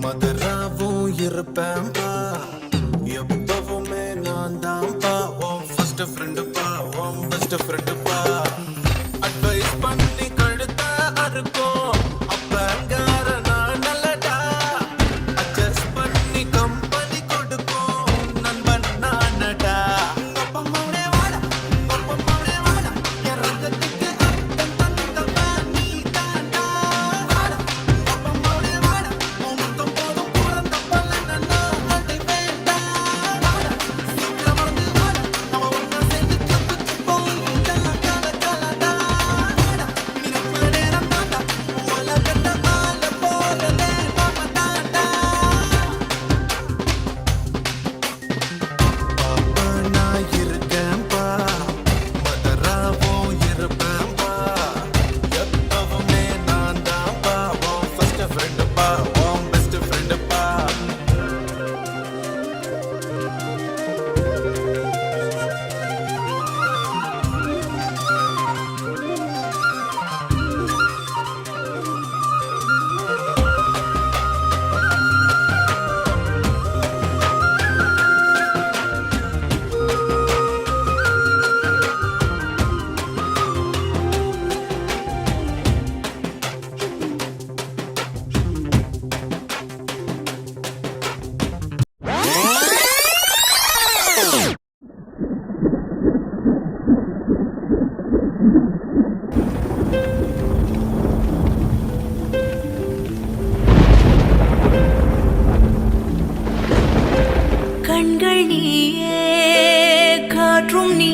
மதுராவும் இருப்பேன்பா, எப்பவுமே நான் தான்ப்பா. உன் ஃபர்ஸ்ட் ஃப்ரெண்டுப்பா, உன் பெஸ்ட் ஃப்ரெண்டுப்பா. அட்வைஸ் பண்ணி கழுத்த அறுக்கும் அப்பங்கார நான் நல்லடா. அட்ஜஸ்ட் பண்ணி கம்பெனி கொடுக்கும் நண்பன் நானடா. ஒப்பமாவே வாடா, ஒப்பமாவே வாடா, என் ரத்தத்துக்கு அர்த்தம் தந்தவன் நீ தான்டா. வாடா, ஒப்பமாவே வாடா, உன் முத்தம் போதும் பிறந்த பலன் நான் அடைவேன்டா. வாடா, சீக்கிரம் வந்து வாடா, நம்ம ஒண்ணா சேர்ந்து கத்துக்கு போயிடா கலக்கலடா. வாடா, நினைப்பு நேரம் தாண்டா, உலகத்தை ஆள போறதே நாம தான்டா. பாப்பா நான் இருக்கேன்பா, மதுராவும் இருப்பேன்பா, எப்பவுமே நான் தான்ப்பா. உன் ஃபர்ஸ்ட் ஃப்ரெண்டுப்பா, உன் பெஸ்ட் ஃப்ரெண்டுப்பா. கண்கள் நீயே, காற்றும் நீ